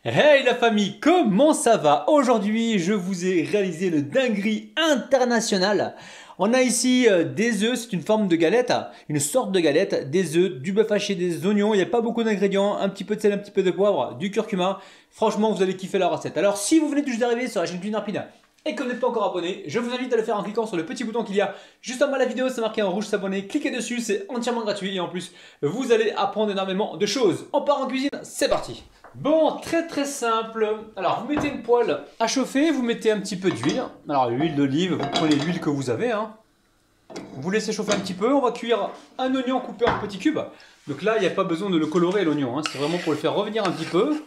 Hey la famille, comment ça va? Aujourd'hui, je vous ai réalisé le dinguerie international. On a ici des œufs, c'est une forme de galette, une sorte de galette, des œufs, du bœuf haché, des oignons, il n'y a pas beaucoup d'ingrédients, un petit peu de sel, un petit peu de poivre, du curcuma. Franchement, vous allez kiffer la recette. Alors, si vous venez tout juste d'arriver sur la chaîne Cuisine Rapide et que vous n'êtes pas encore abonné, je vous invite à le faire en cliquant sur le petit bouton qu'il y a juste en bas de la vidéo, c'est marqué en rouge s'abonner. Cliquez dessus, c'est entièrement gratuit et en plus, vous allez apprendre énormément de choses. On part en cuisine, c'est parti! Bon, très simple. Alors, vous mettez une poêle à chauffer, vous mettez un petit peu d'huile. Alors, l'huile d'olive, vous prenez l'huile que vous avez. Vous laissez chauffer un petit peu. On va cuire un oignon coupé en petits cubes. Donc là, il n'y a pas besoin de le colorer, l'oignon. C'est vraiment pour le faire revenir un petit peu.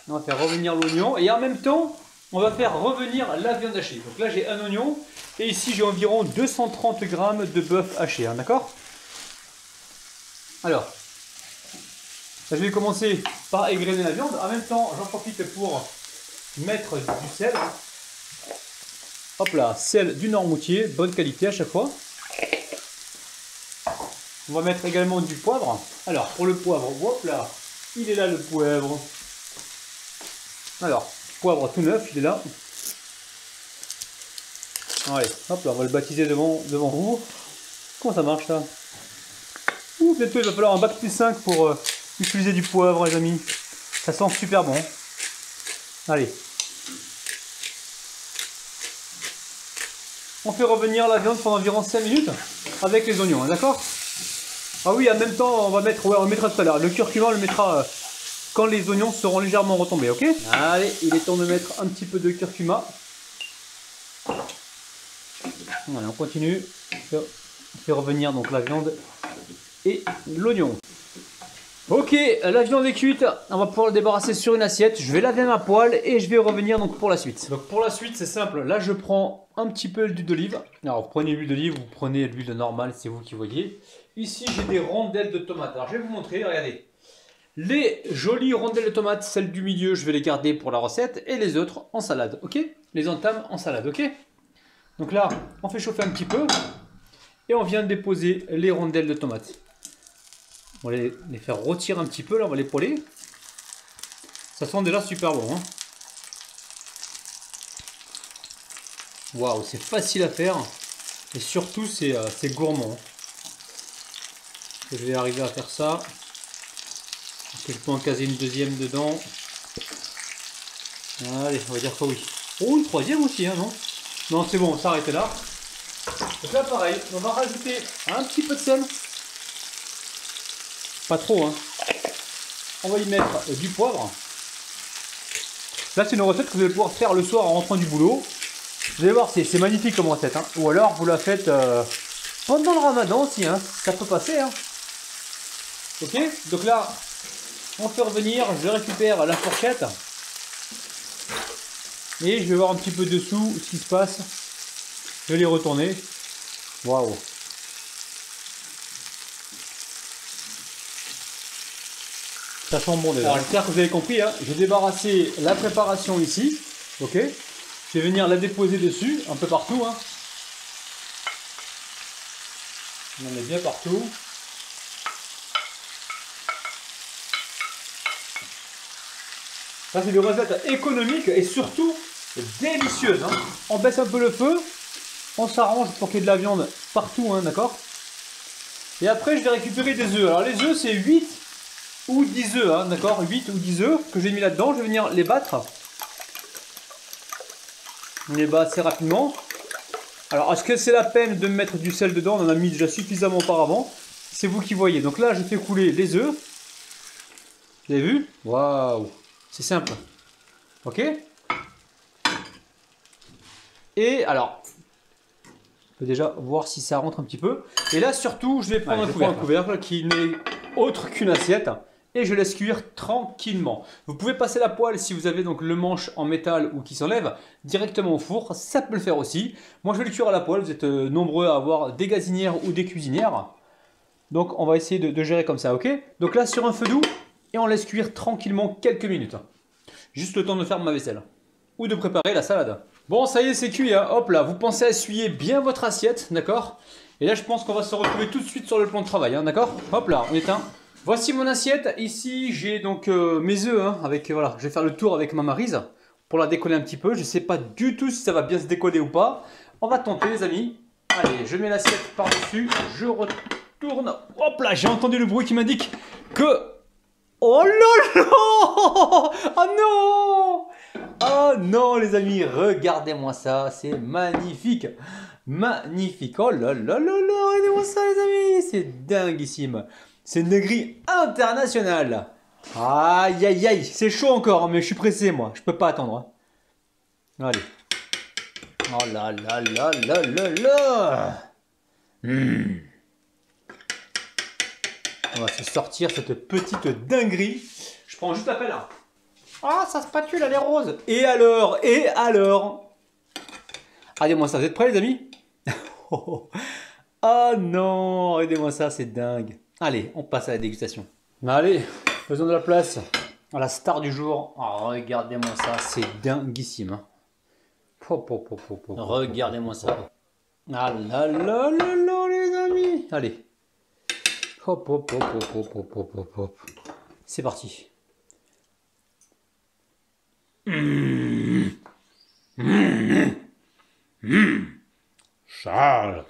On va faire revenir l'oignon. Et en même temps, on va faire revenir la viande hachée. Donc là, j'ai un oignon. Et ici, j'ai environ 230 grammes de bœuf haché. D'accord? Alors, je vais commencer par égrener la viande. En même temps, j'en profite pour mettre du sel. Hop là, sel du Noirmoutier, bonne qualité à chaque fois. On va mettre également du poivre. Alors, pour le poivre, hop là, il est là le poivre. Alors, poivre tout neuf, il est là. Allez, hop là, on va le baptiser devant vous. Comment ça marche ça? Ouh, bientôt il va falloir un bac plus 5 pour utiliser du poivre, les amis. Ça sent super bon. Allez. On fait revenir la viande pendant environ 5 minutes avec les oignons, d'accord? Ah oui, en même temps, on va mettre, ouais, on le mettra tout à l'heure. Le curcuma, on le mettra quand les oignons seront légèrement retombés, ok? Allez, il est temps de mettre un petit peu de curcuma. Voilà, on continue. On fait revenir donc la viande et l'oignon. Ok, la viande est cuite, on va pouvoir le débarrasser sur une assiette. Je vais laver ma poêle et je vais revenir donc pour la suite. Donc pour la suite, c'est simple. Là, je prends un petit peu d'huile d'olive. Alors, vous prenez l'huile d'olive, vous prenez l'huile normale, c'est vous qui voyez. Ici, j'ai des rondelles de tomates. Alors, je vais vous montrer, regardez. Les jolies rondelles de tomates, celles du milieu, je vais les garder pour la recette. Et les autres en salade, ok? Les entames en salade, ok? Donc là, on fait chauffer un petit peu. Et on vient de déposer les rondelles de tomates. On va les faire rôtir un petit peu, là on va les poêler. Ça sent déjà super bon. Waouh, c'est facile à faire. Et surtout, c'est gourmand. Je vais arriver à faire ça. Je peux en caser une deuxième dedans. Allez, on va dire que oui. Oh, une troisième aussi, non? Non, c'est bon, on s'arrête là. Donc là, pareil, on va rajouter un petit peu de sel. Pas trop, On va y mettre du poivre. Là, c'est une recette que vous allez pouvoir faire le soir en rentrant du boulot. Vous allez voir, c'est magnifique comme recette. Ou alors, vous la faites pendant le ramadan aussi. Ça peut passer. Ok, donc là, on fait revenir. Je récupère la fourchette. Et je vais voir un petit peu dessous ce qui se passe. Je vais les retourner. Waouh! Ça sent bon déjà. Alors j'espère que vous avez compris, j'ai débarrassé la préparation ici. Ok. Je vais venir la déposer dessus, un peu partout. On en met bien partout. Ça c'est des recettes économiques et surtout délicieuses. On baisse un peu le feu. On s'arrange pour qu'il y ait de la viande partout, d'accord? Et après je vais récupérer des œufs. Alors les œufs c'est 8 ou 10 œufs, d'accord? 8 ou 10 œufs que j'ai mis là-dedans. Je vais venir les battre. On les bat assez rapidement. Alors, est-ce que c'est la peine de mettre du sel dedans? On en a mis déjà suffisamment auparavant. C'est vous qui voyez. Donc là, j'ai fait couler les œufs. Vous avez vu? Waouh! C'est simple. Ok? Et alors, on peut déjà voir si ça rentre un petit peu. Et là, surtout, je vais prendre un couvercle qui n'est autre qu'une assiette. Et je laisse cuire tranquillement. Vous pouvez passer la poêle si vous avez donc le manche en métal ou qui s'enlève directement au four. Ça peut le faire aussi. Moi je vais le cuire à la poêle. Vous êtes nombreux à avoir des gazinières ou des cuisinières. Donc on va essayer de gérer comme ça, ok? Donc là sur un feu doux et on laisse cuire tranquillement quelques minutes. Juste le temps de faire ma vaisselle. Ou de préparer la salade. Bon ça y est c'est cuit, hop là. Vous pensez à essuyer bien votre assiette, d'accord? Et là je pense qu'on va se retrouver tout de suite sur le plan de travail, d'accord? Hop là, on éteint. Voici mon assiette. Ici, j'ai donc mes œufs. Hein, avec, voilà, je vais faire le tour avec ma Maryse pour la décoller un petit peu. Je ne sais pas du tout si ça va bien se décoller ou pas. On va tenter, les amis. Allez, je mets l'assiette par-dessus. Je retourne. Hop là, j'ai entendu le bruit qui m'indique que... Oh là là! Oh non! Oh non, les amis, regardez-moi ça. C'est magnifique. Magnifique. Oh là là là là, regardez-moi ça, les amis. C'est dinguissime. C'est une dinguerie internationale. Aïe aïe aïe, c'est chaud encore, mais je suis pressé moi, je peux pas attendre. Allez. Oh là là là là là là. On va se sortir cette petite dinguerie. Je prends juste la pelle là. Ah, sa spatule, elle est rose. Et alors? Et alors? Regardez-moi ça, vous êtes prêts les amis? Oh non, regardez-moi ça, c'est dingue. Allez, on passe à la dégustation. Allez, faisons de la place à la star du jour. Oh, regardez-moi ça, c'est dinguissime. Hein. Regardez-moi ça. Ah là là là là, les amis. Allez. Hop, hop, hop, hop, hop, hop, hop, hop, hop. C'est parti. Charles.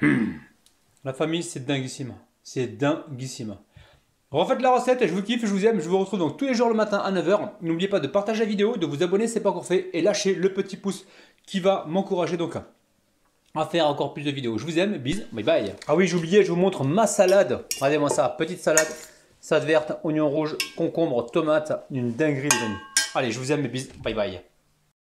La famille, c'est dinguissime. C'est dinguissime. Refaites la recette, je vous kiffe, je vous aime. Je vous retrouve donc tous les jours le matin à 9 h. N'oubliez pas de partager la vidéo, de vous abonner si ce n'est pas encore fait. Et lâchez le petit pouce qui va m'encourager donc à faire encore plus de vidéos. Je vous aime, bisous, bye bye. Ah oui, j'ai oublié, je vous montre ma salade. Regardez-moi ça, petite salade. Salade verte, oignon rouge, concombre, tomate. Une dinguerie les amis. Allez, je vous aime, bisous, bye bye.